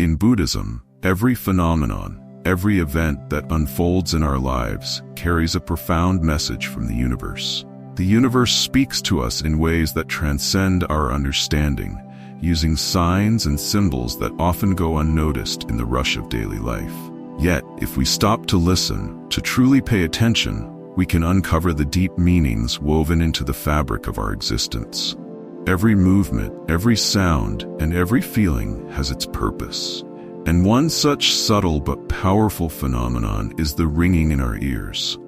In Buddhism, every phenomenon, every event that unfolds in our lives carries a profound message from the universe. The universe speaks to us in ways that transcend our understanding, using signs and symbols that often go unnoticed in the rush of daily life. Yet, if we stop to listen, to truly pay attention, we can uncover the deep meanings woven into the fabric of our existence. Every movement, every sound, and every feeling has its purpose. And one such subtle but powerful phenomenon is the ringing in our ears.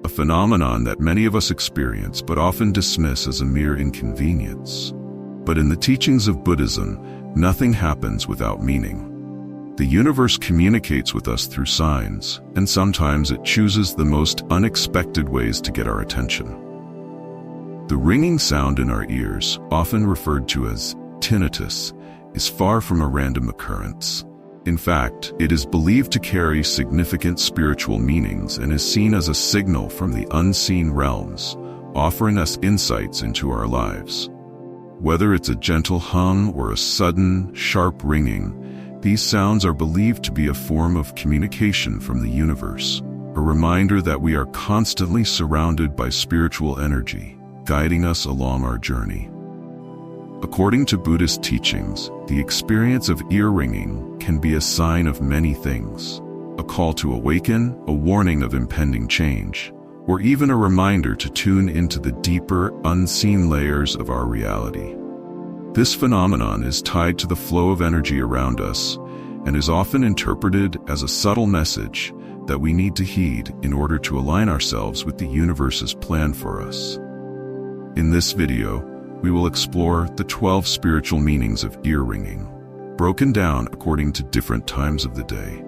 A phenomenon that many of us experience but often dismiss as a mere inconvenience. But in the teachings of Buddhism, nothing happens without meaning. The universe communicates with us through signs, and sometimes it chooses the most unexpected ways to get our attention. The ringing sound in our ears, often referred to as tinnitus, is far from a random occurrence. In fact, it is believed to carry significant spiritual meanings and is seen as a signal from the unseen realms, offering us insights into our lives. Whether it's a gentle hum or a sudden, sharp ringing, these sounds are believed to be a form of communication from the universe, a reminder that we are constantly surrounded by spiritual energy, guiding us along our journey. According to Buddhist teachings, the experience of ear ringing can be a sign of many things: a call to awaken, a warning of impending change, or even a reminder to tune into the deeper, unseen layers of our reality. This phenomenon is tied to the flow of energy around us and is often interpreted as a subtle message that we need to heed in order to align ourselves with the universe's plan for us. In this video, we will explore the 12 spiritual meanings of ear ringing, broken down according to different times of the day.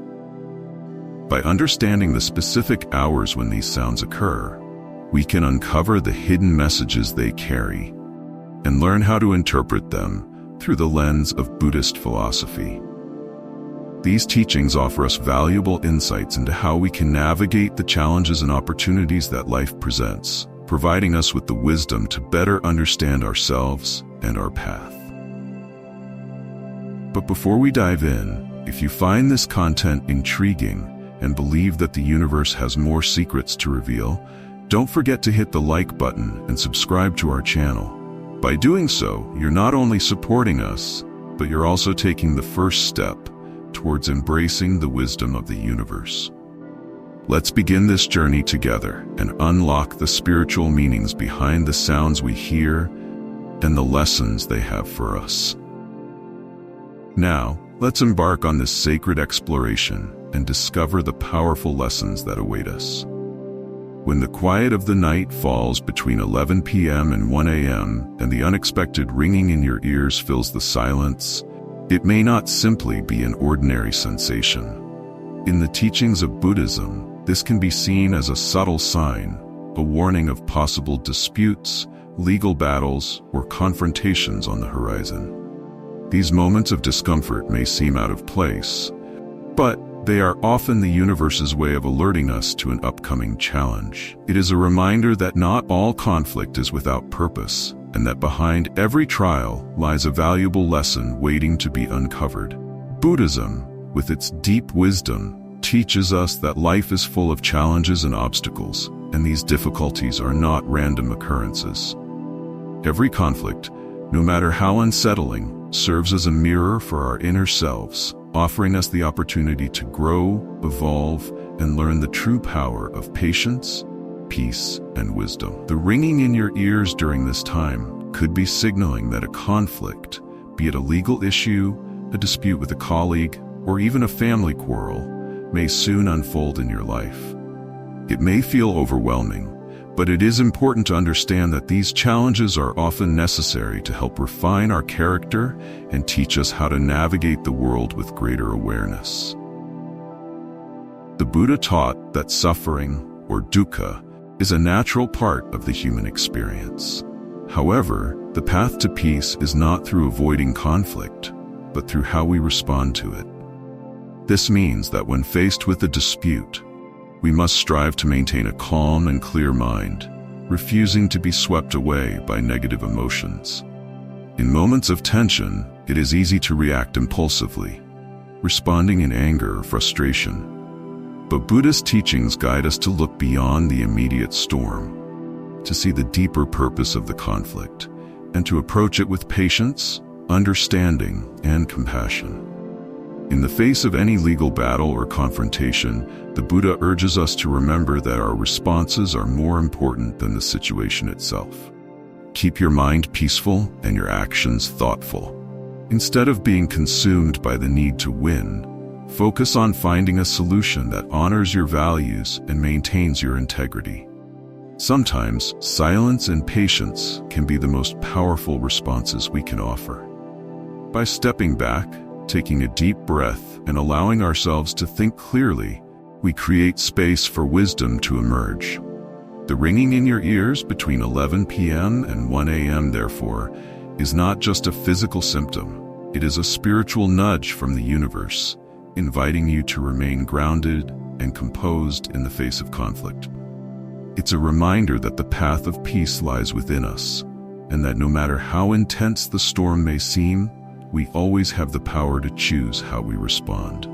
By understanding the specific hours when these sounds occur, we can uncover the hidden messages they carry and learn how to interpret them through the lens of Buddhist philosophy. These teachings offer us valuable insights into how we can navigate the challenges and opportunities that life presents, providing us with the wisdom to better understand ourselves and our path. But before we dive in, if you find this content intriguing and believe that the universe has more secrets to reveal, don't forget to hit the like button and subscribe to our channel. By doing so, you're not only supporting us, but you're also taking the first step towards embracing the wisdom of the universe. Let's begin this journey together and unlock the spiritual meanings behind the sounds we hear and the lessons they have for us. Now, let's embark on this sacred exploration and discover the powerful lessons that await us. When the quiet of the night falls between 11 p.m. and 1 a.m. and the unexpected ringing in your ears fills the silence, it may not simply be an ordinary sensation. In the teachings of Buddhism, this can be seen as a subtle sign, a warning of possible disputes, legal battles, or confrontations on the horizon. These moments of discomfort may seem out of place, but they are often the universe's way of alerting us to an upcoming challenge. It is a reminder that not all conflict is without purpose, and that behind every trial lies a valuable lesson waiting to be uncovered. Buddhism, with its deep wisdom, teaches us that life is full of challenges and obstacles, and these difficulties are not random occurrences. Every conflict, no matter how unsettling, serves as a mirror for our inner selves, offering us the opportunity to grow, evolve, and learn the true power of patience, peace, and wisdom. The ringing in your ears during this time could be signaling that a conflict, be it a legal issue, a dispute with a colleague, or even a family quarrel, may soon unfold in your life. It may feel overwhelming, but it is important to understand that these challenges are often necessary to help refine our character and teach us how to navigate the world with greater awareness. The Buddha taught that suffering, or dukkha, is a natural part of the human experience. However, the path to peace is not through avoiding conflict, but through how we respond to it. This means that when faced with a dispute, we must strive to maintain a calm and clear mind, refusing to be swept away by negative emotions. In moments of tension, it is easy to react impulsively, responding in anger or frustration. But Buddhist teachings guide us to look beyond the immediate storm, to see the deeper purpose of the conflict, and to approach it with patience, understanding, and compassion. In the face of any legal battle or confrontation, the Buddha urges us to remember that our responses are more important than the situation itself. Keep your mind peaceful and your actions thoughtful. Instead of being consumed by the need to win, focus on finding a solution that honors your values and maintains your integrity. Sometimes, silence and patience can be the most powerful responses we can offer. By stepping back, taking a deep breath, and allowing ourselves to think clearly, we create space for wisdom to emerge. The ringing in your ears between 11 p.m. and 1 a.m., therefore, is not just a physical symptom. It is a spiritual nudge from the universe, inviting you to remain grounded and composed in the face of conflict. It's a reminder that the path of peace lies within us, and that no matter how intense the storm may seem, we always have the power to choose how we respond.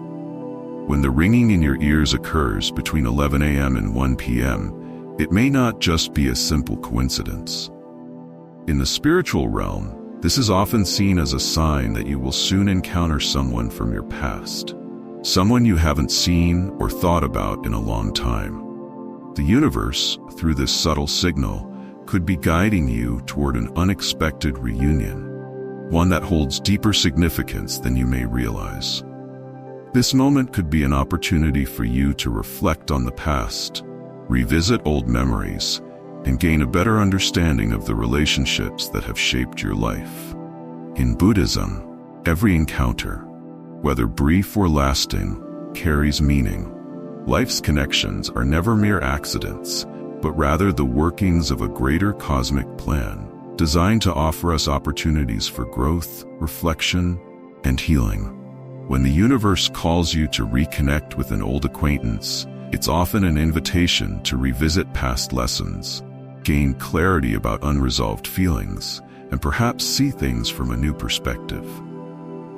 When the ringing in your ears occurs between 11 a.m. and 1 p.m., it may not just be a simple coincidence. In the spiritual realm, this is often seen as a sign that you will soon encounter someone from your past, someone you haven't seen or thought about in a long time. The universe, through this subtle signal, could be guiding you toward an unexpected reunion, one that holds deeper significance than you may realize. This moment could be an opportunity for you to reflect on the past, revisit old memories, and gain a better understanding of the relationships that have shaped your life. In Buddhism, every encounter, whether brief or lasting, carries meaning. Life's connections are never mere accidents, but rather the workings of a greater cosmic plan, designed to offer us opportunities for growth, reflection, and healing. When the universe calls you to reconnect with an old acquaintance, it's often an invitation to revisit past lessons, gain clarity about unresolved feelings, and perhaps see things from a new perspective.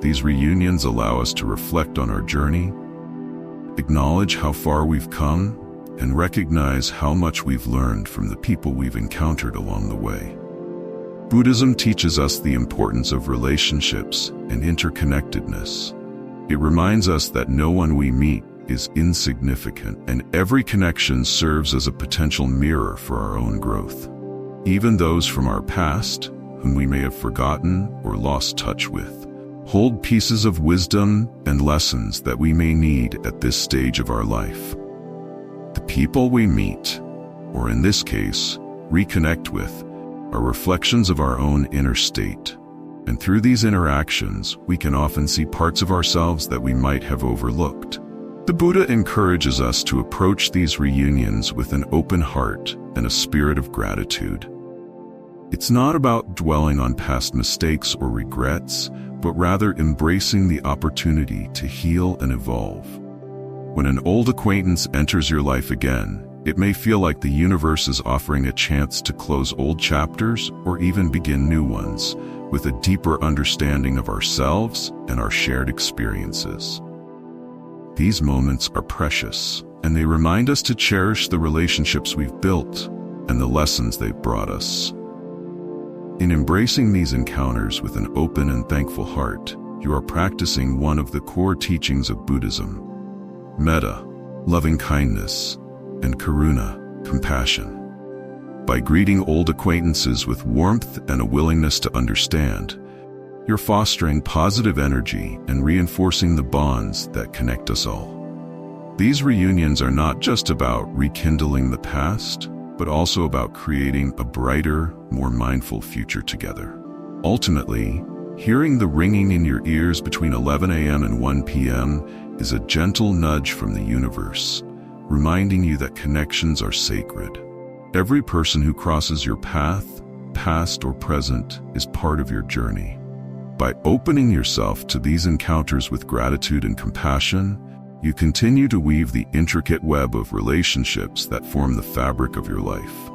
These reunions allow us to reflect on our journey, acknowledge how far we've come, and recognize how much we've learned from the people we've encountered along the way. Buddhism teaches us the importance of relationships and interconnectedness. It reminds us that no one we meet is insignificant, and every connection serves as a potential mirror for our own growth. Even those from our past, whom we may have forgotten or lost touch with, hold pieces of wisdom and lessons that we may need at this stage of our life. The people we meet, or in this case, reconnect with, are reflections of our own inner state. And through these interactions, we can often see parts of ourselves that we might have overlooked. The Buddha encourages us to approach these reunions with an open heart and a spirit of gratitude. It's not about dwelling on past mistakes or regrets, but rather embracing the opportunity to heal and evolve. When an old acquaintance enters your life again, it may feel like the universe is offering a chance to close old chapters or even begin new ones, with a deeper understanding of ourselves and our shared experiences. These moments are precious, and they remind us to cherish the relationships we've built and the lessons they've brought us. In embracing these encounters with an open and thankful heart, you are practicing one of the core teachings of Buddhism: metta, loving kindness, and karuna, compassion. By greeting old acquaintances with warmth and a willingness to understand, you're fostering positive energy and reinforcing the bonds that connect us all. These reunions are not just about rekindling the past, but also about creating a brighter, more mindful future together. Ultimately, hearing the ringing in your ears between 11 a.m. and 1 p.m. is a gentle nudge from the universe, reminding you that connections are sacred. Every person who crosses your path, past or present, is part of your journey. By opening yourself to these encounters with gratitude and compassion, you continue to weave the intricate web of relationships that form the fabric of your life.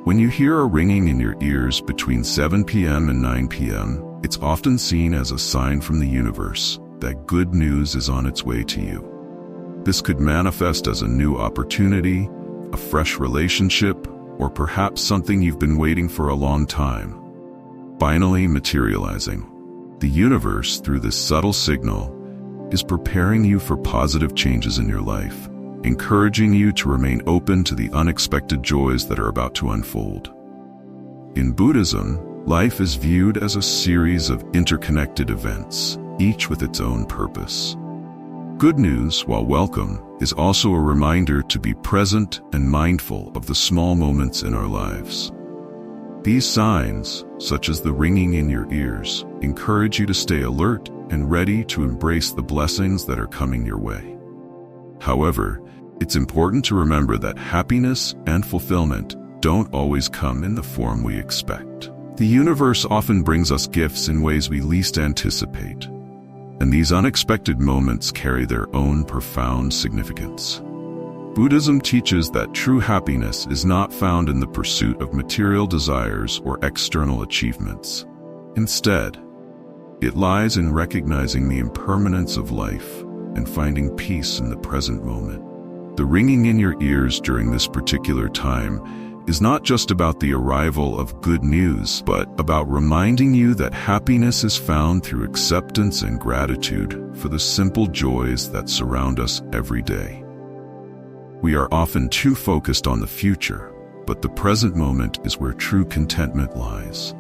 When you hear a ringing in your ears between 7 p.m. and 9 p.m., it's often seen as a sign from the universe, that good news is on its way to you. This could manifest as a new opportunity, a fresh relationship, or perhaps something you've been waiting for a long time, finally materializing. The universe, through this subtle signal, is preparing you for positive changes in your life, encouraging you to remain open to the unexpected joys that are about to unfold. In Buddhism, life is viewed as a series of interconnected events, each with its own purpose. Good news, while welcome, is also a reminder to be present and mindful of the small moments in our lives. These signs, such as the ringing in your ears, encourage you to stay alert and ready to embrace the blessings that are coming your way. However, it's important to remember that happiness and fulfillment don't always come in the form we expect. The universe often brings us gifts in ways we least anticipate, and these unexpected moments carry their own profound significance. Buddhism teaches that true happiness is not found in the pursuit of material desires or external achievements. Instead, it lies in recognizing the impermanence of life and finding peace in the present moment. The ringing in your ears during this particular time is not just about the arrival of good news, but about reminding you that happiness is found through acceptance and gratitude for the simple joys that surround us every day. We are often too focused on the future, but the present moment is where true contentment lies.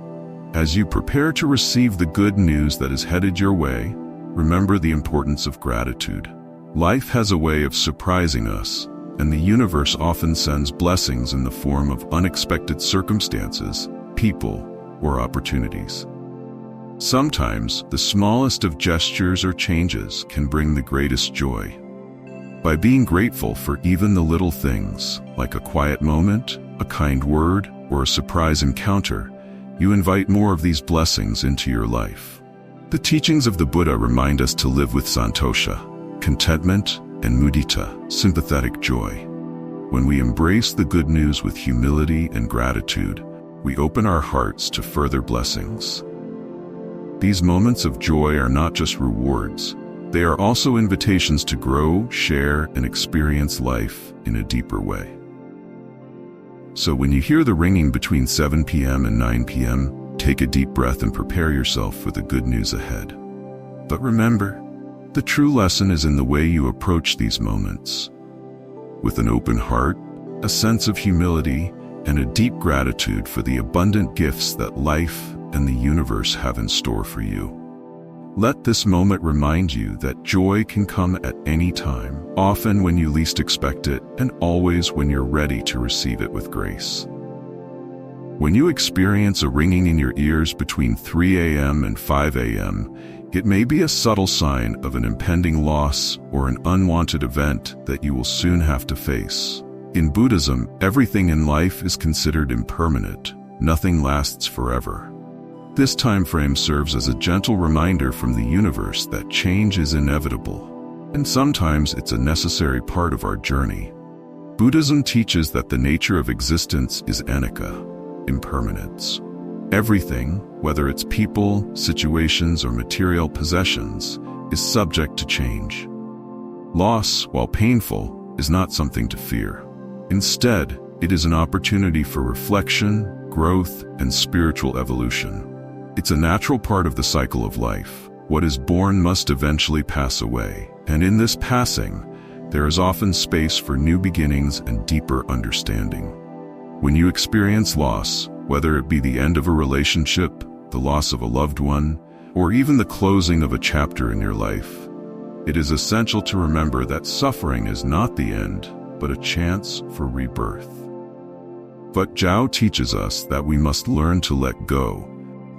As you prepare to receive the good news that is headed your way, remember the importance of gratitude. Life has a way of surprising us, and the universe often sends blessings in the form of unexpected circumstances, people, or opportunities. Sometimes, the smallest of gestures or changes can bring the greatest joy. By being grateful for even the little things, like a quiet moment, a kind word, or a surprise encounter, you invite more of these blessings into your life. The teachings of the Buddha remind us to live with santosha, contentment, and mudita, sympathetic joy. When we embrace the good news with humility and gratitude, we open our hearts to further blessings. These moments of joy are not just rewards, they are also invitations to grow, share, and experience life in a deeper way. So when you hear the ringing between 7 p.m. and 9 p.m., take a deep breath and prepare yourself for the good news ahead. But remember, the true lesson is in the way you approach these moments. With an open heart, a sense of humility, and a deep gratitude for the abundant gifts that life and the universe have in store for you. Let this moment remind you that joy can come at any time, often when you least expect it, and always when you're ready to receive it with grace. When you experience a ringing in your ears between 3 a.m. and 5 a.m., it may be a subtle sign of an impending loss or an unwanted event that you will soon have to face. In Buddhism, everything in life is considered impermanent. Nothing lasts forever. This time frame serves as a gentle reminder from the universe that change is inevitable, and sometimes it's a necessary part of our journey. Buddhism teaches that the nature of existence is anicca, impermanence. Everything, whether it's people, situations, or material possessions, is subject to change. Loss, while painful, is not something to fear. Instead, it is an opportunity for reflection, growth, and spiritual evolution. It's a natural part of the cycle of life. What is born must eventually pass away, and in this passing, there is often space for new beginnings and deeper understanding. When you experience loss, whether it be the end of a relationship, the loss of a loved one, or even the closing of a chapter in your life, it is essential to remember that suffering is not the end, but a chance for rebirth. But Zhao teaches us that we must learn to let go,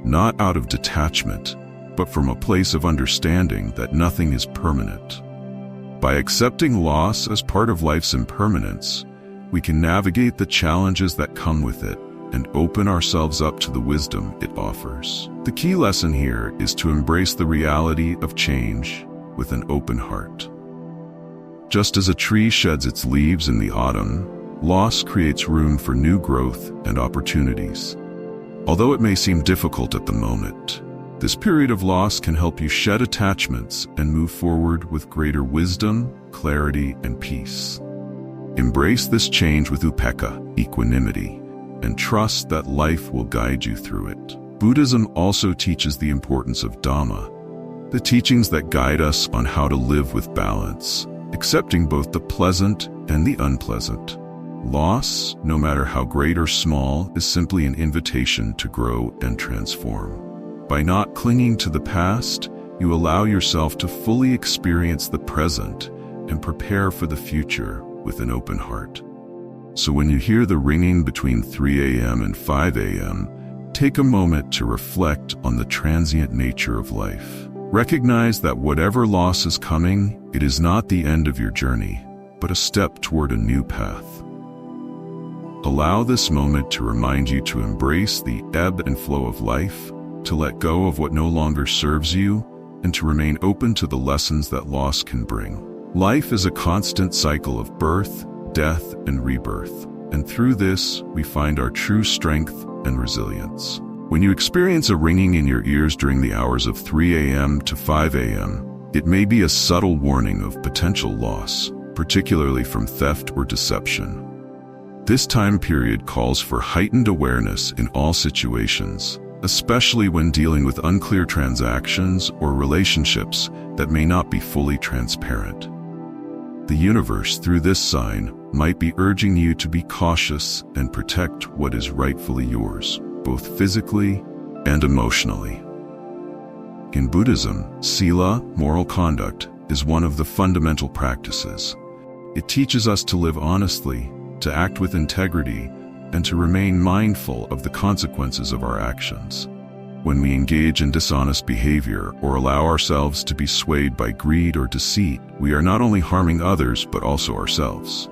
not out of detachment, but from a place of understanding that nothing is permanent. By accepting loss as part of life's impermanence, we can navigate the challenges that come with it and open ourselves up to the wisdom it offers. The key lesson here is to embrace the reality of change with an open heart. Just as a tree sheds its leaves in the autumn, loss creates room for new growth and opportunities. Although it may seem difficult at the moment, This period of loss can help you shed attachments and move forward with greater wisdom, clarity, and peace. Embrace this change with upekkha, equanimity, and trust that life will guide you through it. Buddhism also teaches the importance of Dhamma, the teachings that guide us on how to live with balance, accepting both the pleasant and the unpleasant. Loss, no matter how great or small, is simply an invitation to grow and transform. By not clinging to the past, you allow yourself to fully experience the present and prepare for the future with an open heart. So when you hear the ringing between 3 a.m. and 5 a.m., take a moment to reflect on the transient nature of life. Recognize that whatever loss is coming, it is not the end of your journey, but a step toward a new path. Allow this moment to remind you to embrace the ebb and flow of life, to let go of what no longer serves you, and to remain open to the lessons that loss can bring. Life is a constant cycle of birth, death, and rebirth, and through this, we find our true strength and resilience. When you experience a ringing in your ears during the hours of 3 a.m. to 5 a.m., it may be a subtle warning of potential loss, particularly from theft or deception. This time period calls for heightened awareness in all situations, especially when dealing with unclear transactions or relationships that may not be fully transparent. The universe, through this sign, might be urging you to be cautious and protect what is rightfully yours, both physically and emotionally. In Buddhism, sila, moral conduct, is one of the fundamental practices. It teaches us to live honestly, to act with integrity, and to remain mindful of the consequences of our actions. When we engage in dishonest behavior or allow ourselves to be swayed by greed or deceit, we are not only harming others but also ourselves.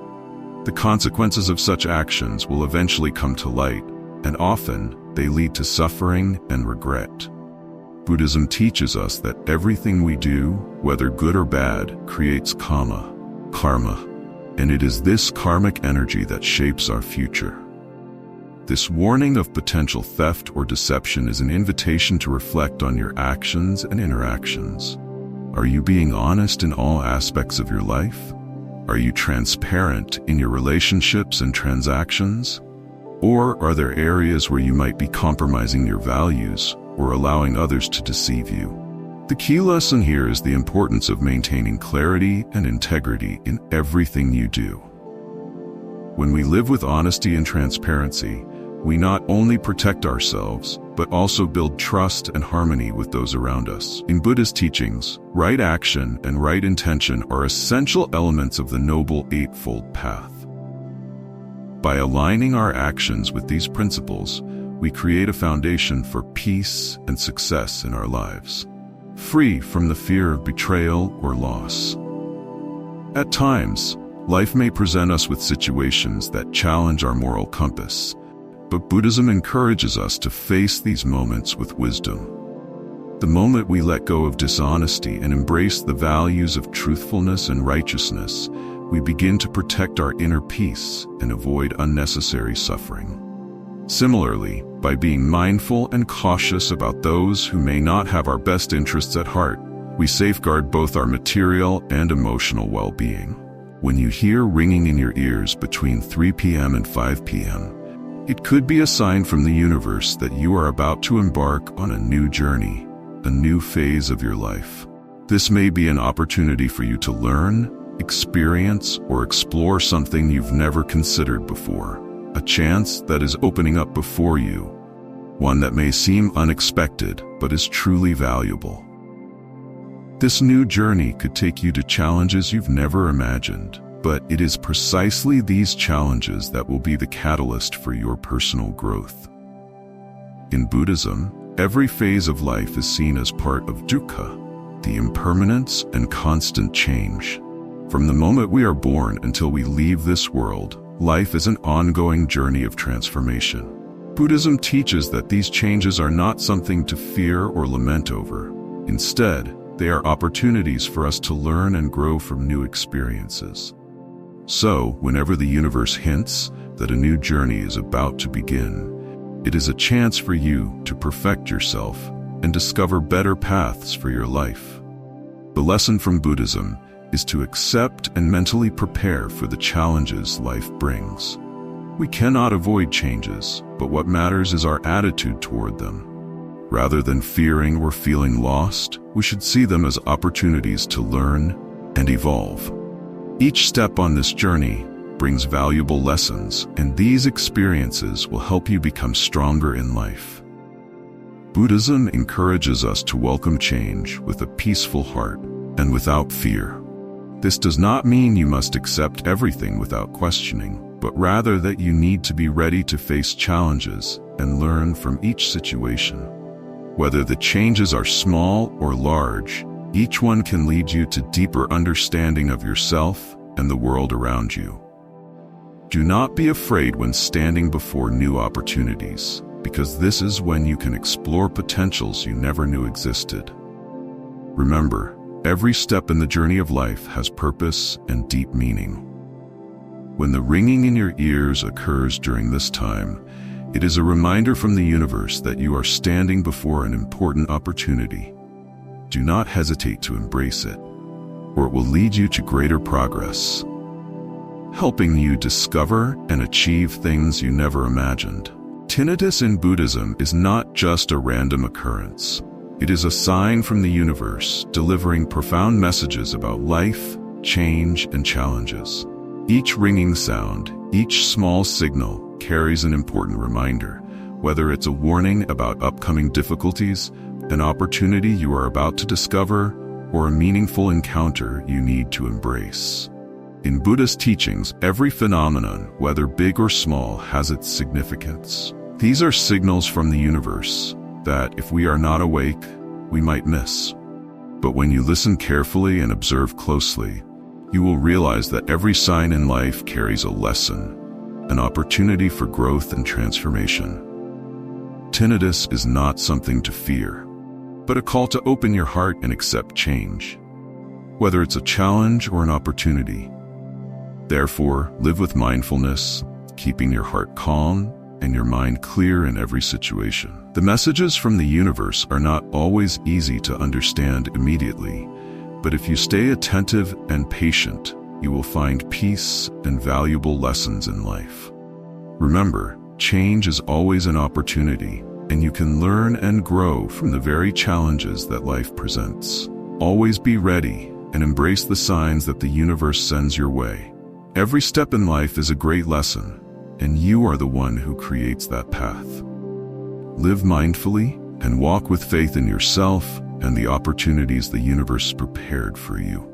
The consequences of such actions will eventually come to light, and often they lead to suffering and regret. Buddhism teaches us that everything we do, whether good or bad, creates karma, and it is this karmic energy that shapes our future. This warning of potential theft or deception is an invitation to reflect on your actions and interactions. Are you being honest in all aspects of your life? Are you transparent in your relationships and transactions? Or are there areas where you might be compromising your values or allowing others to deceive you? The key lesson here is the importance of maintaining clarity and integrity in everything you do. When we live with honesty and transparency, we not only protect ourselves, but also build trust and harmony with those around us. In Buddhist teachings, right action and right intention are essential elements of the Noble Eightfold Path. By aligning our actions with these principles, we create a foundation for peace and success in our lives, free from the fear of betrayal or loss. At times, life may present us with situations that challenge our moral compass, but Buddhism encourages us to face these moments with wisdom. The moment we let go of dishonesty and embrace the values of truthfulness and righteousness, we begin to protect our inner peace and avoid unnecessary suffering. Similarly, by being mindful and cautious about those who may not have our best interests at heart, we safeguard both our material and emotional well-being. When you hear ringing in your ears between 3 p.m. and 5 p.m., it could be a sign from the universe that you are about to embark on a new journey, a new phase of your life. This may be an opportunity for you to learn, experience, or explore something you've never considered before. A chance that is opening up before you, one that may seem unexpected but is truly valuable. This new journey could take you to challenges you've never imagined, but it is precisely these challenges that will be the catalyst for your personal growth. In Buddhism, every phase of life is seen as part of dukkha, the impermanence and constant change. From the moment we are born until we leave this world, life is an ongoing journey of transformation. Buddhism teaches that these changes are not something to fear or lament over. Instead, they are opportunities for us to learn and grow from new experiences. So, whenever the universe hints that a new journey is about to begin, it is a chance for you to perfect yourself, and discover better paths for your life. The lesson from Buddhism is to accept and mentally prepare for the challenges life brings. We cannot avoid changes, but what matters is our attitude toward them. Rather than fearing or feeling lost, we should see them as opportunities to learn and evolve. Each step on this journey brings valuable lessons, and these experiences will help you become stronger in life. Buddhism encourages us to welcome change with a peaceful heart and without fear. This does not mean you must accept everything without questioning, but rather that you need to be ready to face challenges and learn from each situation. Whether the changes are small or large, each one can lead you to deeper understanding of yourself and the world around you. Do not be afraid when standing before new opportunities, because this is when you can explore potentials you never knew existed. Remember, every step in the journey of life has purpose and deep meaning. When the ringing in your ears occurs during this time, it is a reminder from the universe that you are standing before an important opportunity. Do not hesitate to embrace it, or it will lead you to greater progress, helping you discover and achieve things you never imagined. Tinnitus in Buddhism is not just a random occurrence. It is a sign from the universe, delivering profound messages about life, change, and challenges. Each ringing sound, each small signal, carries an important reminder, whether it's a warning about upcoming difficulties, an opportunity you are about to discover, or a meaningful encounter you need to embrace. In Buddhist teachings, every phenomenon, whether big or small, has its significance. These are signals from the universe that, if we are not awake, we might miss. But when you listen carefully and observe closely, you will realize that every sign in life carries a lesson, an opportunity for growth and transformation. Tinnitus is not something to fear, but a call to open your heart and accept change, whether it's a challenge or an opportunity. Therefore, live with mindfulness, keeping your heart calm and your mind clear in every situation. The messages from the universe are not always easy to understand immediately, but if you stay attentive and patient, you will find peace and valuable lessons in life. Remember, change is always an opportunity, and you can learn and grow from the very challenges that life presents. Always be ready and embrace the signs that the universe sends your way. Every step in life is a great lesson, and you are the one who creates that path. Live mindfully and walk with faith in yourself and the opportunities the universe prepared for you.